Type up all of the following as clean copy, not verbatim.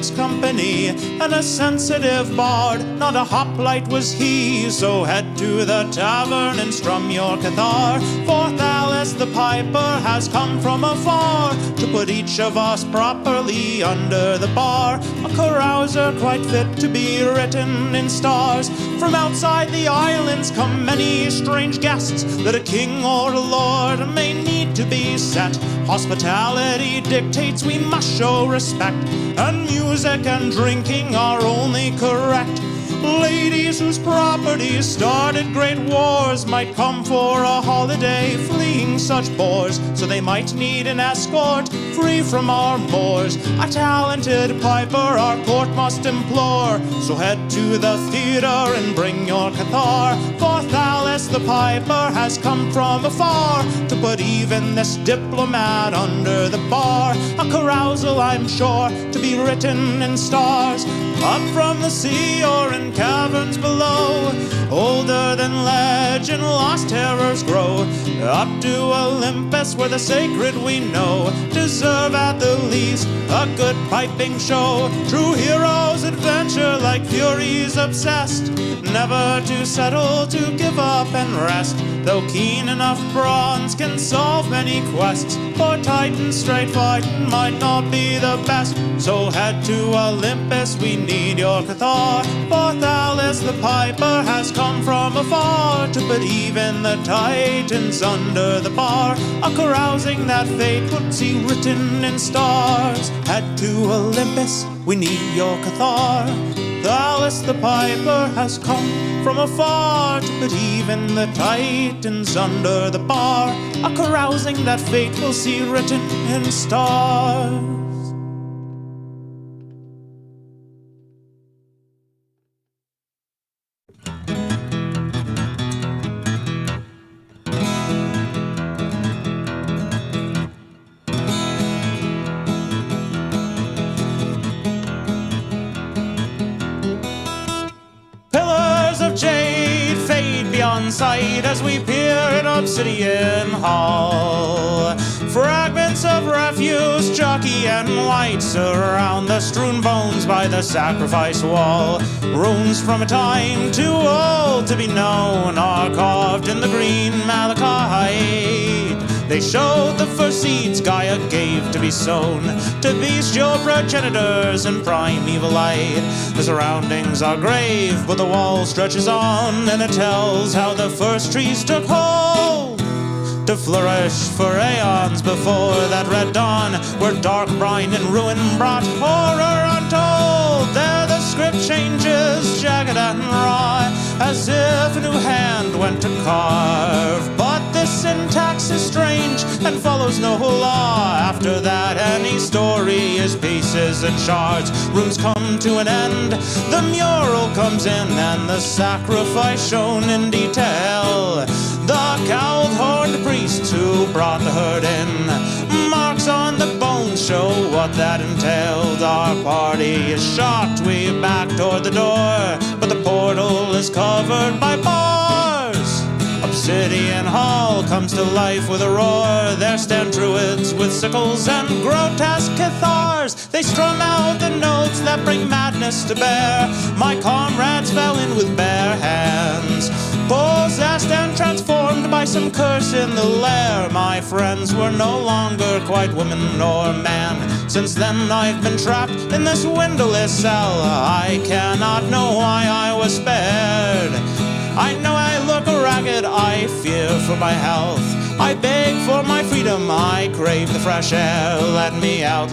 keeps company, and a sensitive bard, not a hoplite was he. So head to the tavern and strum your cathar, for Thales the piper has come from afar to put each of us properly under the bar. A carouser quite fit to be written in stars. From outside the islands come many strange guests that a king or a lord may need to be set. Hospitality dictates we must show respect, and music and drinking are only correct. Ladies whose properties started great wars might come for a holiday, fleeing such bores, so they might need an escort free from our moors. A talented piper our court must implore, so head to the theater and bring your cathar, for Thales the piper has come from afar to put even this diplomat under the bar. A carousal, I'm sure, to be written in stars, up from the sea or in caverns below. Older than legend, lost terrors grow, up to Olympus where the sacred we know deserve at the least a good piping show. True heroes adventure like furies obsessed, never to settle, to give up and rest. Though keen enough bronze can solve many quests, for Titan's straight fighting might not be the best. So head to Olympus, we need your cathar, for Thales the piper has come from afar to put even the Titans under the bar. A carousing that fate would see written in stars. Head to Olympus, we need your cathar. Thales the piper has come from afar to put even the Titans under the bar. A carousing that fate will see written in stars. Jade fade beyond sight as we peer in obsidian hall. Fragments of refuse, chalky and white, surround the strewn bones by the sacrifice wall. Runes from a time too old to be known are carved in the green malachite. They showed the first seeds Gaia gave to be sown to bestial progenitors in primeval light. The surroundings are grave, but the wall stretches on, and it tells how the first trees took hold to flourish for aeons before that red dawn, where dark brine and ruin brought horror untold. There the script changes, jagged and raw, as if a new hand went to carve. But this syntax is strange and follows no law. After that any story is pieces and shards. Runes come to an end, the mural comes in, and the sacrifice shown in detail. The cowled horned priests who brought the herd in, marks on the bones show what that entailed. Our party is shocked, we back toward the door, but the portal is covered by bars. Obsidian Hall comes to life with a roar. There stand druids with sickles and grotesque cathars. They strum out the notes that bring madness to bear. My comrades fell in with bare hands, possessed and transformed by some curse in the lair. My friends were no longer quite woman or man. Since then I've been trapped in this windowless cell. I cannot know why I was spared. I know I look ragged, I fear for my health. I beg for my freedom, I crave the fresh air. Let me out,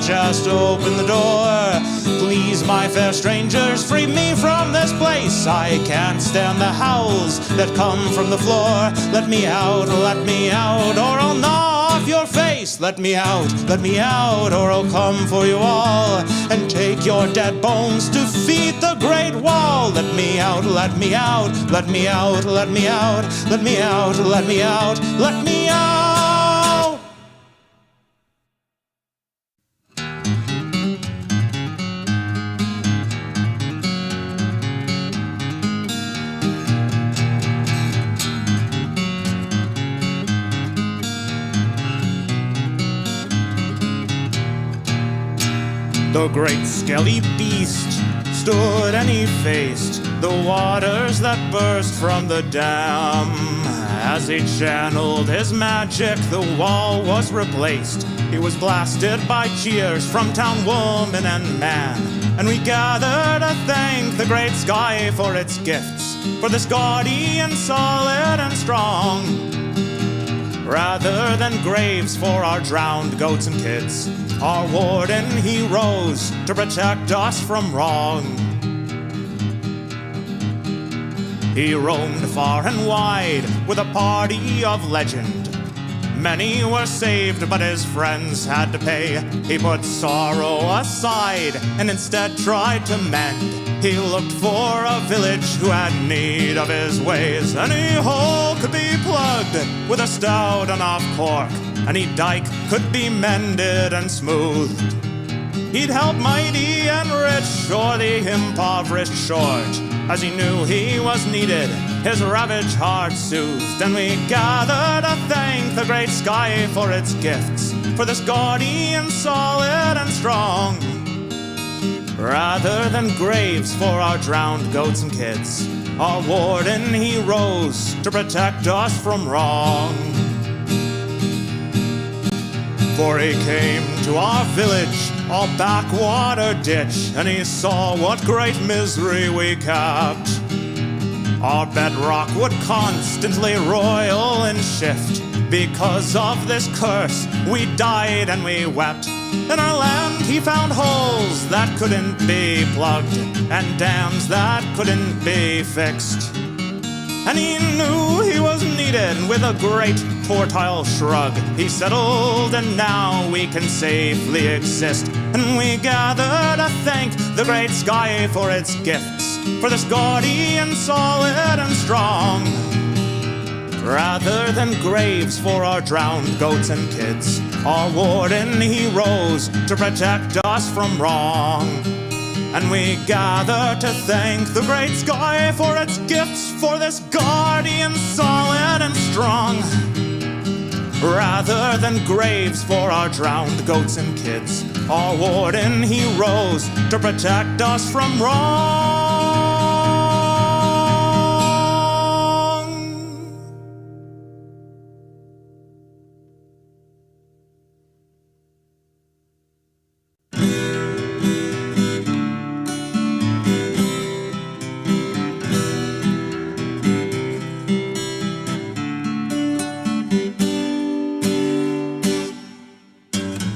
just open the door. Please, my fair strangers, free me from this place. I can't stand the howls that come from the floor. Let me out, or I'll gnaw off your face. Let me out, or I'll come for you all and take your dead bones to feed the great wall. Let me out, let me out, let me out, let me out, let me out, let me out, let me out. The great scaly beast stood and he faced the waters that burst from the dam. As he channeled his magic, the wall was replaced. He was blasted by cheers from town woman and man. And we gather to thank the great sky for its gifts, for this guardian solid and strong, rather than graves for our drowned goats and kids. Our warden, he rose to protect us from wrong. He roamed far and wide with a party of legend. Many were saved, but his friends had to pay. He put sorrow aside and instead tried to mend. He looked for a village who had need of his ways. Any hole could be plugged with a stout enough cork. Any dike could be mended and smoothed. He'd help mighty and rich or the impoverished short. As he knew he was needed, his ravaged heart soothed. And we gather to thank the great sky for its gifts, for this guardian solid and strong, rather than graves for our drowned goats and kids. Our warden, he rose to protect us from wrong. For he came to our village, our backwater ditch, and he saw what great misery we kept. Our bedrock would constantly roil and shift. Because of this curse, we died and we wept. In our land he found holes that couldn't be plugged, and dams that couldn't be fixed. And he knew he was needed. With a great tortile shrug, he settled, and now we can safely exist. And we gather to thank the great sky for its gifts, for this guardian solid and strong, rather than graves for our drowned goats and kids. Our warden, he rose to protect us from wrong. And we gather to thank the great sky for its gifts, for this guardian solid and strong, rather than graves for our drowned goats and kids. Our warden, he rose to protect us from wrong.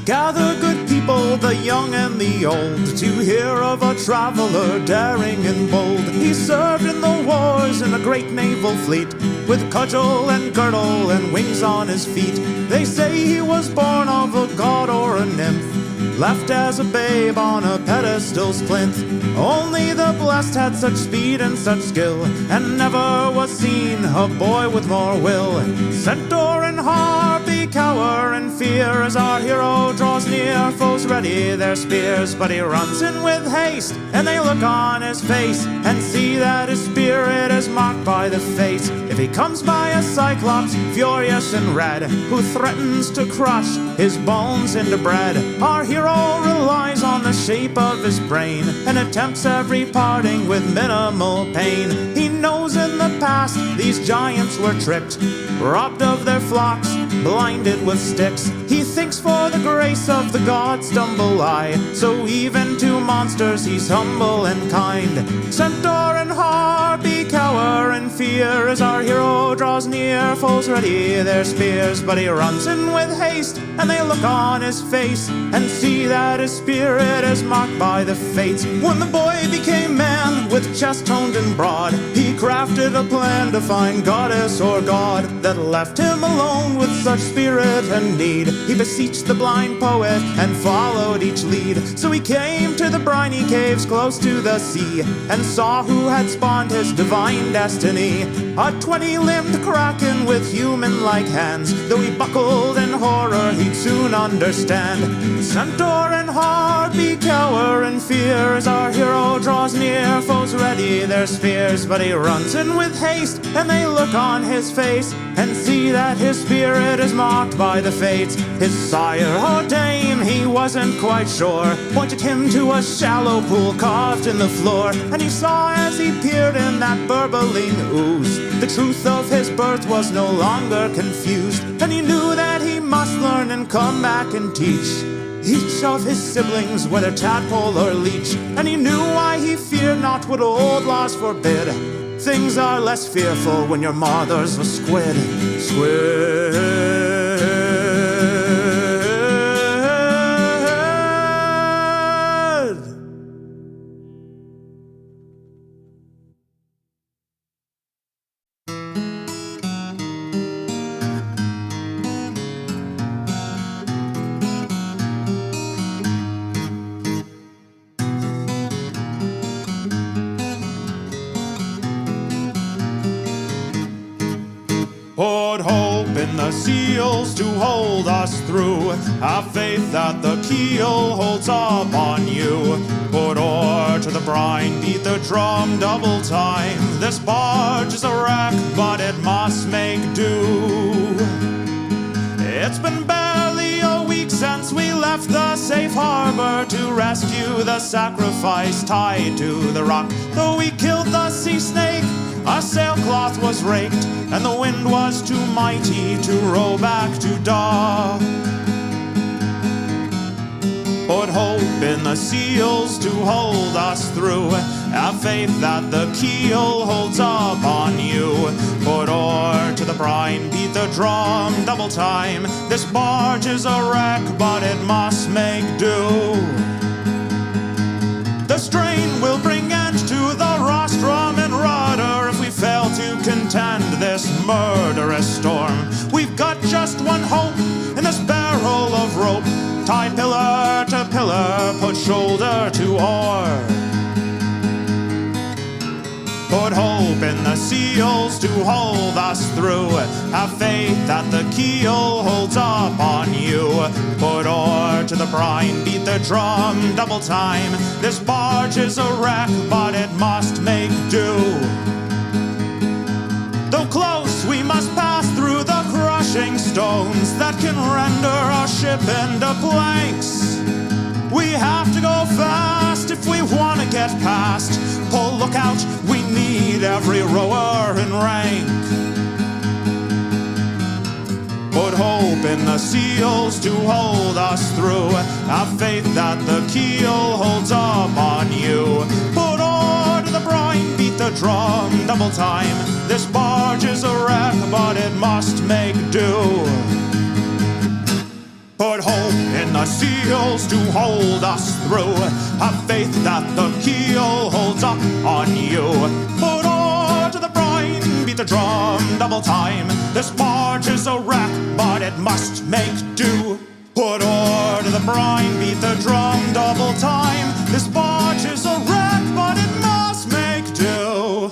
Gather, good people, the young and the old, to hear of a traveler daring and bold. He served in the wars in a great naval fleet, with cudgel and girdle and wings on his feet. They say he was born of a god or a nymph, left as a babe on a pedestal's plinth. Only the blessed had such speed and such skill, and never was seen a boy with more will. Centaur and harpy cower in fear as our hero draws near. Foes ready their spears, but he runs in with haste, and they look on his face and see that his spirit is marked by the fates. If he comes by a cyclops, furious and red, who threatens to crush his bones into bread, our hero relies on the shape of his brain and attempts every parting with minimal pain. He knows in the past these giants were tricked, robbed of their flocks, blinded with sticks. He thinks for the grace of the gods stumble I, so even to monsters he's humble and kind. Centaur and harpy cower in fear as our hero draws near. Foes ready their spears, but he runs in with haste, and they look on his face and see that his spirit is marked by the fates. When the boy became man, with chest toned and broad, he crafted a plan to find goddess or god that left him alone with such spirit and need. He beseeched the blind poet and followed each lead. So he came to the briny caves close to the sea, and saw who had spawned his divine destiny. A 20-limbed kraken with human-like hands. Though he buckled in horror, he'd soon understand. Centaur and harpy cower in fear as our hero draws near. Foes ready their spears, but he runs in with haste, and they look on his face and see that his spirit is marked by the fates. His sire or dame, he wasn't quite sure, pointed him to a shallow pool carved in the floor. And he saw as he peered in that burbling ooze, the truth of his birth was no longer confused. And he knew that he must learn and come back and teach each of his siblings, whether tadpole or leech. And he knew why he feared not what old laws forbid. Things are less fearful when your mother's a squid. Squid. Put hope in the seals to hold us through. Have faith that the keel holds up on you. Put oar to the brine, beat the drum double time. This barge is a wreck, but it must make do. It's been barely a week since we left the safe harbor to rescue the sacrifice tied to the rock. Though we killed the sea snake, our sailcloth was raked, and the wind was too mighty to row back to dock. Put hope in the seals to hold us through. Have faith that the keel holds up on you. Put oar to the brine, beat the drum double time. This barge is a wreck, but it must make do. The strain will bring end to the rostrum and rudder if we fail to contend this murderous storm. We've got just one hope in this barrel of rope. Tie pillar to pillar, put shoulder to oar. Put hope in the seals to hold us through. Have faith that the keel holds up on you. Put oar to the brine, beat the drum double time. This barge is a wreck, but it must make do. Though close, we must pass through the crushing stones that can render our ship into planks. We have to go fast if we want to get past. Pull lookout, we need every rower in rank. Put hope in the seals to hold us through. Have faith that the keel holds up on you. Put oar to the brine, beat the drum double time. This barge is a wreck, but it must make do. Put hope in the seals to hold us through. Have faith that the keel holds up on you. Put oar to the brine, beat the drum double time. This barge is a wreck, but it must make do. Put oar to the brine, beat the drum double time. This barge is a wreck, but it must make do.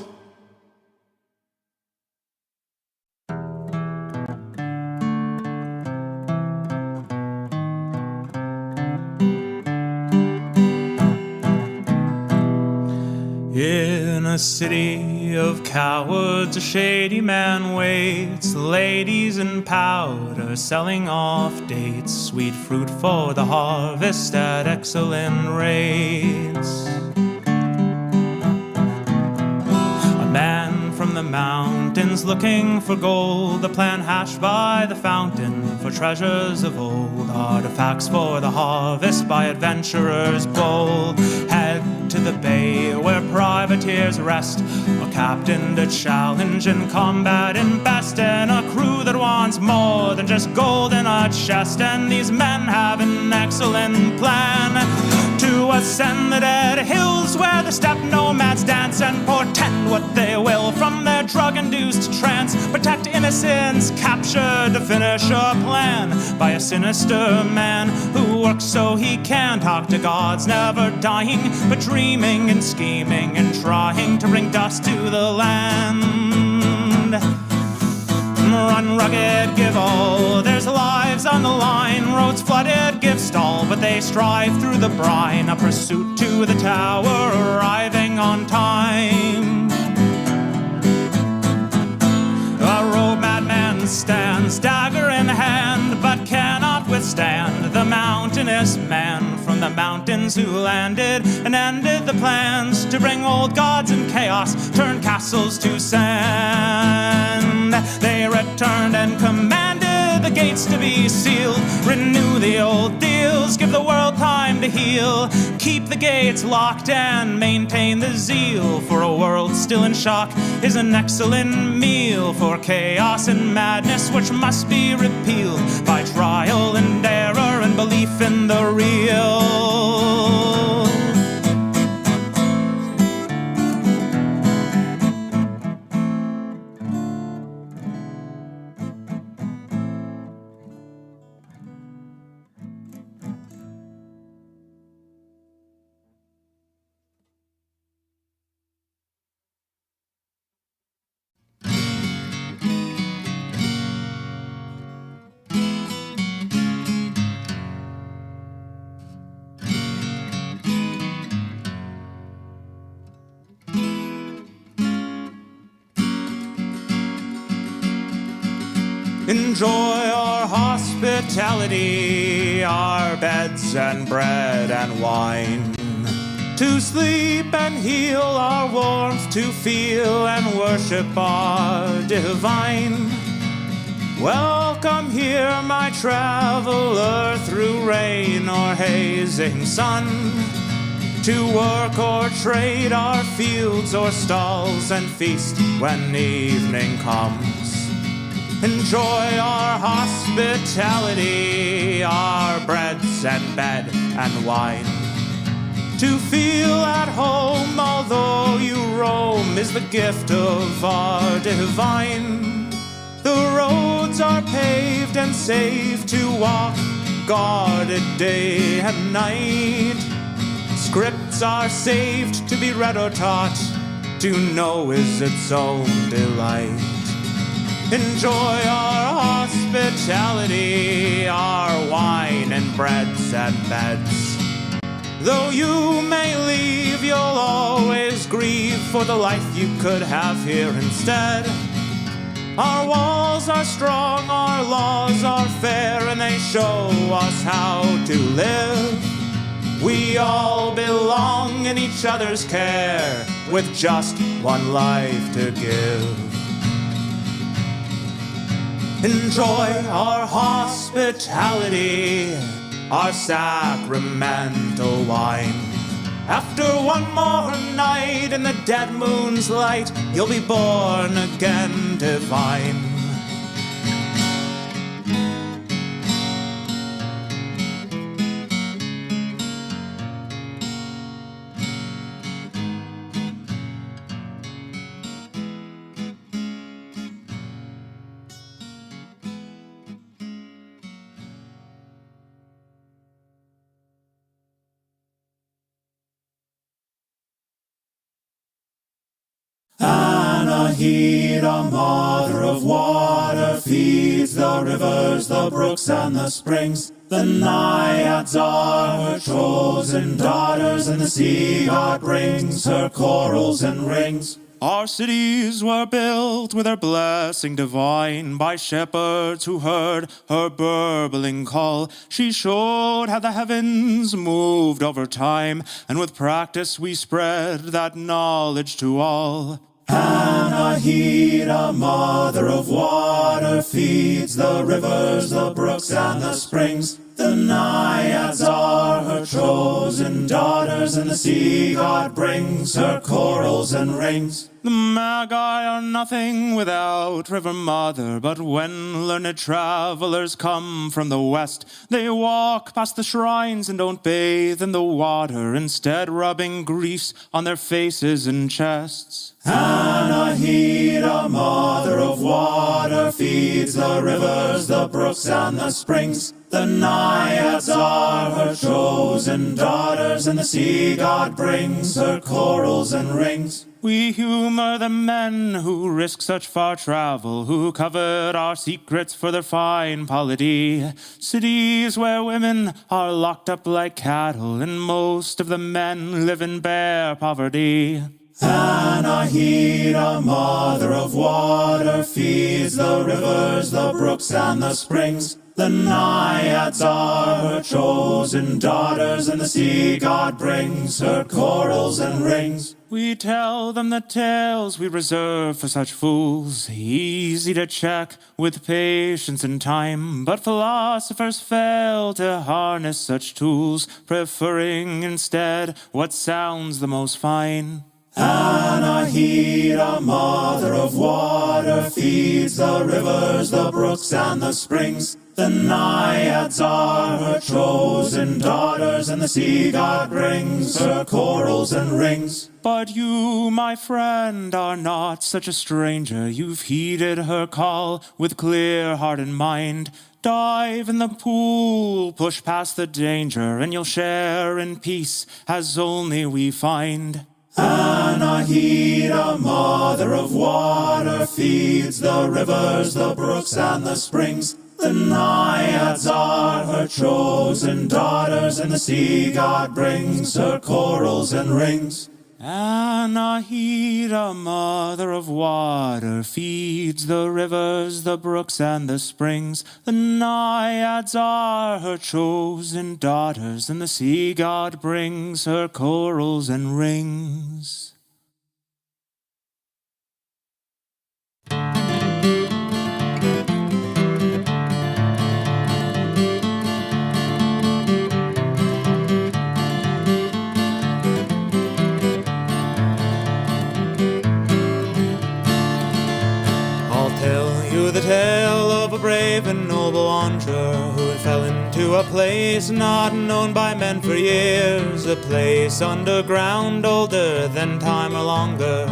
In a city of cowards, a shady man waits. Ladies in powder selling off dates. Sweet fruit for the harvest at excellent rates. A man from the mountains looking for gold. A plan hashed by the fountain for treasures of old. Artifacts for the harvest by adventurers bold. Head to the bay where privateers rest, a captain to challenge in combat and best, and a crew that wants more than just gold in a chest. And these men have an excellent plan to ascend the dead hills where the steppe nomads dance, and portend what they will from their drug-induced trance. Protect innocents captured to finish a plan by a sinister man who works so he can talk to gods, never dying but dreaming and scheming and trying to bring dust to the land. Run rugged, give all, there's lives on the line. Roads flooded, give stall, but they strive through the brine. A pursuit to the tower, arriving on time. A road madman stands, dagger in hand, but cannot withstand stand the mountainous man from the mountains who landed and ended the plans to bring old gods and chaos, turn castles to sand. They returned and commanded the gates to be sealed, renew the old deals, give the world time to heal, keep the gates locked and maintain the zeal, for a world still in shock is an excellent meal for chaos and madness, which must be repealed by trial and error and belief in the real. Enjoy our hospitality, our beds and bread and wine. To sleep and heal our warmth, to feel and worship our divine. Welcome here, my traveler, through rain or hazing sun. To work or trade our fields or stalls and feast when evening comes. Enjoy our hospitality, our breads and bed and wine. To feel at home, although you roam, is the gift of our divine. The roads are paved and safe to walk, guarded day and night. Scripts are saved to be read or taught, to know is its own delight. Enjoy our hospitality, our wine and breads and beds. Though you may leave, you'll always grieve for the life you could have here instead. Our walls are strong, our laws are fair, and they show us how to live. We all belong in each other's care, with just one life to give. Enjoy our hospitality, our sacramental wine. After one more night in the dead moon's light, you'll be born again divine. Anahita, mother of water, feeds the rivers, the brooks, and the springs. The naiads are her chosen daughters, and the sea god brings her corals and rings. Our cities were built with her blessing divine by shepherds who heard her burbling call. She showed how the heavens moved over time, and with practice we spread that knowledge to all. Anahita, mother of water, feeds the rivers, the brooks, and the springs. The naiads are her chosen daughters, and the sea god brings her corals and rings. The magi are nothing without River Mother, but when learned travelers come from the west, they walk past the shrines and don't bathe in the water, instead rubbing griefs on their faces and chests. Anahita, mother of water, feeds the rivers, the brooks, and the springs. The naiads are her chosen daughters, and the sea god brings her corals and rings. We humor the men who risk such far travel, who covet our secrets for their fine polity. Cities where women are locked up like cattle, and most of the men live in bare poverty. Anahita, mother of water, feeds the rivers, the brooks, and the springs. The Naiads are her chosen daughters, and the sea god brings her corals and rings. We tell them the tales we reserve for such fools, easy to check with patience and time, but philosophers fail to harness such tools, preferring instead what sounds the most fine. Anahita, mother of water, feeds the rivers, the brooks, and the springs. The Naiads are her chosen daughters, and the sea god brings her corals and rings. But you, my friend, are not such a stranger. You've heeded her call with clear heart and mind. Dive in the pool, push past the danger, and you'll share in peace as only we find. Anahita, mother of water, feeds the rivers, the brooks, and the springs. The Naiads are her chosen daughters, and the sea god brings her corals and rings. Anahita, mother of water, feeds the rivers, the brooks, and the springs. The Naiads are her chosen daughters, and the sea god brings her corals and rings. The tale of a brave and noble wanderer who fell into a place not known by men for years, a place underground, older than time or longer,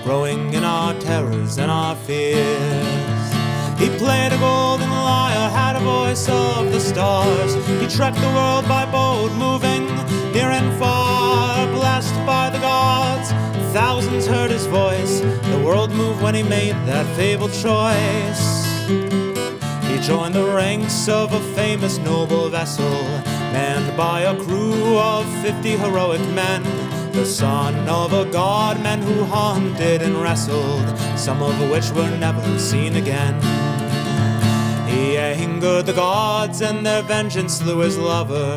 growing in our terrors and our fears. He played a golden lyre, had a voice of the stars. He trekked the world by boat, moving near and far, blessed by the gods. Thousands heard his voice. The world moved when he made that fabled choice. He joined the ranks of a famous noble vessel, manned by a crew of 50 heroic men, the son of a god, men who hunted and wrestled, some of which were never seen again. He angered the gods, and their vengeance slew his lover.